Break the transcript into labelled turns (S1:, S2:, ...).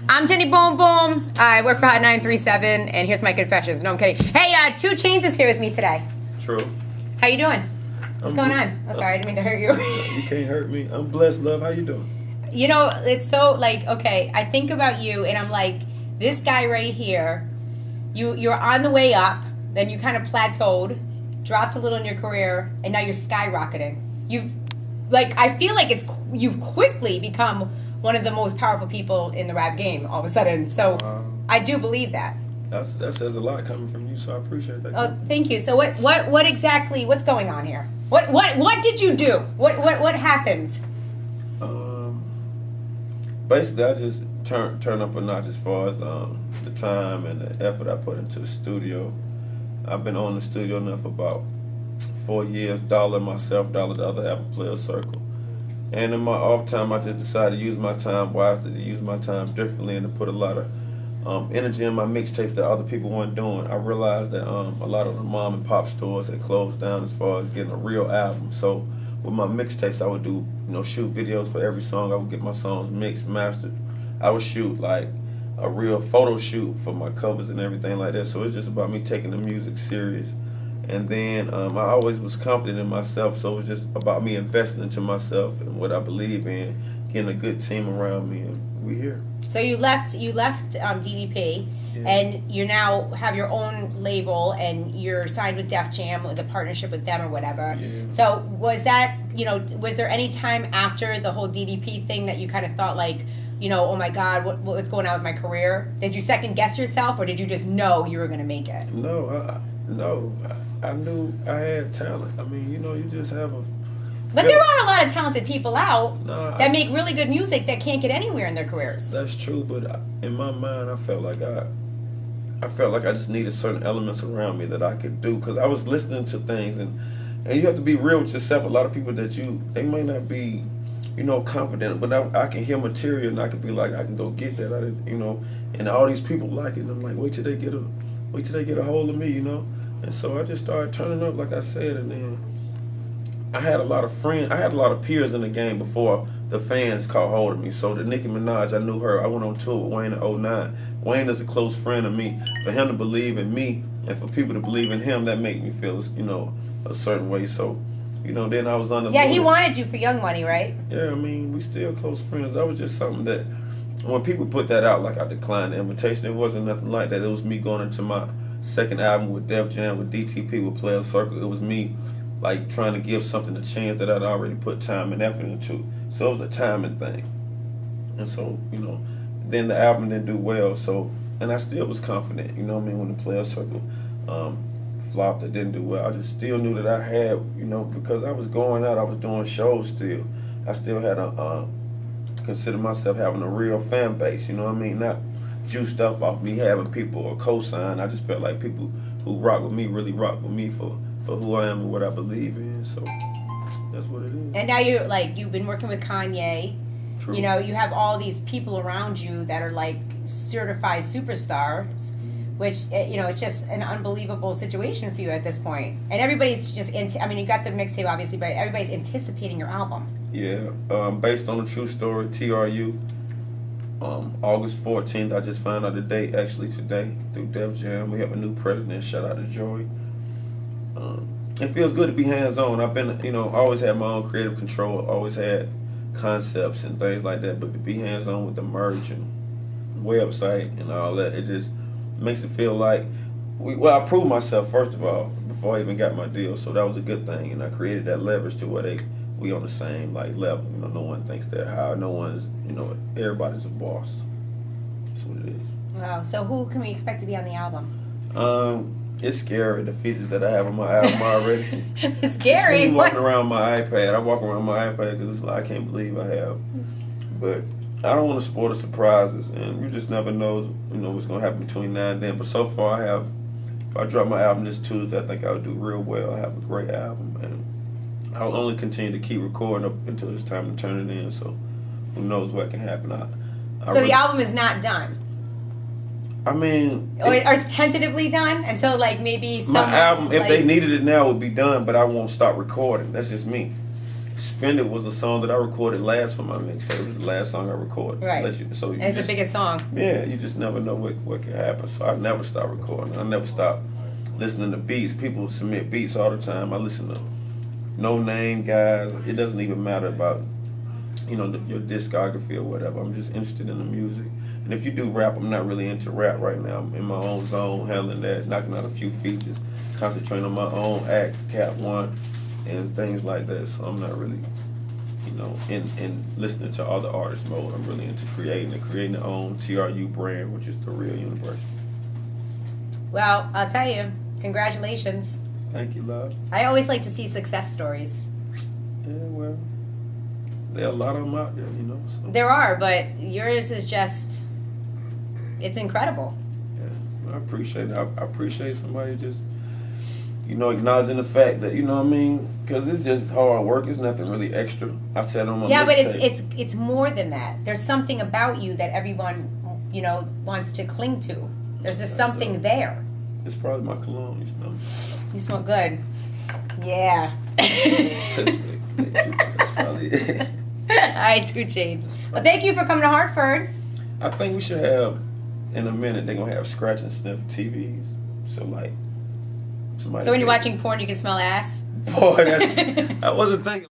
S1: I'm Jenny Boom Boom. I work for Hot 937, and here's my confessions. No, I'm kidding. Hey, 2 Chainz is here with me today.
S2: True.
S1: How you doing? What's going on? Oh, sorry, I didn't mean to hurt you.
S2: You can't hurt me. I'm blessed, love. How you doing?
S1: You know, it's so, like, okay, I think about you, and I'm like, this guy right here, you're on the way up, then you kind of plateaued, dropped a little in your career, and now you're skyrocketing. I feel like you've quickly become one of the most powerful people in the rap game all of a sudden. So I do believe that.
S2: That says a lot coming from you, so I appreciate that.
S1: Oh, thank you. So what exactly, what's going on here? What did you do? What happened?
S2: Basically, I just turn up a notch as far as the time and the effort I put into the studio. I've been on the studio now for about 4 years, dollar myself, dollar the other half a player circle. And in my off time, I just decided to use my time wisely, to use my time differently, and to put a lot of energy in my mixtapes that other people weren't doing. I realized that a lot of the mom and pop stores had closed down as far as getting a real album. So with my mixtapes, I would do, shoot videos for every song. I would get my songs mixed, mastered. I would shoot like a real photo shoot for my covers and everything like that. So it's just about me taking the music serious. And then I always was confident in myself, so it was just about me investing into myself and what I believe in, getting a good team around me, and we here.
S1: So you left DDP, yeah. And you now have your own label, and you're signed with Def Jam, with a partnership with them or whatever.
S2: Yeah.
S1: So was that, was there any time after the whole DDP thing that you kind of thought like, oh my God, what's going on with my career? Did you second guess yourself, or did you just know you were going to make it?
S2: No, I knew I had talent. I mean, you just have a...
S1: But there are a lot of talented people out that make really good music that can't get anywhere in their careers.
S2: That's true, but in my mind, I felt like I just needed certain elements around me that I could do, because I was listening to things, and you have to be real with yourself. A lot of people they may not be, confident, but I can hear material, and I can be like, I can go get that. I didn't, and all these people like it. And I'm like, wait till they get a hold of me, And so I just started turning up, like I said, and then I had a lot of friends. I had a lot of peers in the game before the fans caught hold of me. So the Nicki Minaj, I knew her. I went on tour with Wayne in 2009. Wayne is a close friend of me. For him to believe in me and for people to believe in him, that made me feel, a certain way. So, then I was on the...
S1: Yeah, he wanted you for Young Money, right?
S2: Yeah, I mean, we still close friends. That was just something that, when people put that out, like I declined the invitation, it wasn't nothing like that. It was me going into my second album with Def Jam, with DTP, with Player Circle. It was me, like, trying to give something a chance that I'd already put time and effort into. So it was a timing thing. And so, then the album didn't do well. So, and I still was confident, when the Player Circle flopped, it didn't do well. I just still knew that I had, because I was going out, I was doing shows still. I still had consider myself having a real fan base, Not juiced up off me having people or co-sign. I just felt like people who rock with me really rock with me for who I am and what I believe in. So that's what it is.
S1: And now you've been working with Kanye.
S2: True.
S1: You have all these people around you that are like certified superstars, which it's just an unbelievable situation for you at this point. And everybody's just you got the mixtape obviously, but everybody's anticipating your album.
S2: Yeah, based on a true story, TRU. August 14th, I just found out the date actually today through Def Jam. We have a new president. Shout out to Joy. It feels good to be hands-on. I've been, always had my own creative control. Always had concepts and things like that. But to be hands-on with the merch and website and all that, it just makes it feel like, I proved myself first of all before I even got my deal. So that was a good thing, and I created that leverage to where we on the same level. No one thinks they're high. No one's, everybody's a boss. That's what it is.
S1: Wow. So who can we expect to be on the album?
S2: It's scary, the features that I have on my album already.
S1: It's scary.
S2: You see me walking around my iPad. I walk around my iPad because I can't believe I have. But I don't want to spoil the surprises, and you just never know, what's going to happen between now and then. But so far, if I drop my album this Tuesday, I think I'll do real well. I have a great album, and I'll only continue to keep recording up until it's time to turn it in. So who knows what can happen.
S1: So the album is not done?
S2: I mean...
S1: Or it's tentatively done until maybe
S2: my album, if they needed it now, would be done, but I won't stop recording. That's just me. Spend It was a song that I recorded last for my mixtape. It was the last song I recorded.
S1: Right.
S2: So
S1: it's the biggest song.
S2: Yeah, you just never know what could happen. So I never stop recording. I never stop listening to beats. People submit beats all the time. I listen to no name guys. It doesn't even matter about your discography or whatever. I'm just interested in the music. And if you do rap, I'm not really into rap right now. I'm in my own zone, handling that, knocking out a few features, concentrating on my own act, Cap One, and things like that. So I'm not really, in listening to other artists mode. I'm really into creating the own TRU brand, which is the real University.
S1: Well, I'll tell you, congratulations.
S2: Thank you, love.
S1: I always like to see success stories.
S2: Yeah, well, there are a lot of them out there, So.
S1: There are, but yours is just, it's incredible.
S2: Yeah, I appreciate it. I appreciate somebody just, acknowledging the fact that, because it's just hard work. It's nothing really extra. I said on my
S1: Yeah, but
S2: mixtape.
S1: it's more than that. There's something about you that everyone, wants to cling to. There's just something there.
S2: It's probably my cologne,
S1: You smell good. Yeah.
S2: That's probably it.
S1: All right, Scoot Chainz. Well, thank you for coming to Hartford.
S2: I think we should have, in a minute, they're going to have scratch and sniff TVs. So, somebody.
S1: So when you're watching porn, you can smell ass?
S2: Boy, I wasn't thinking.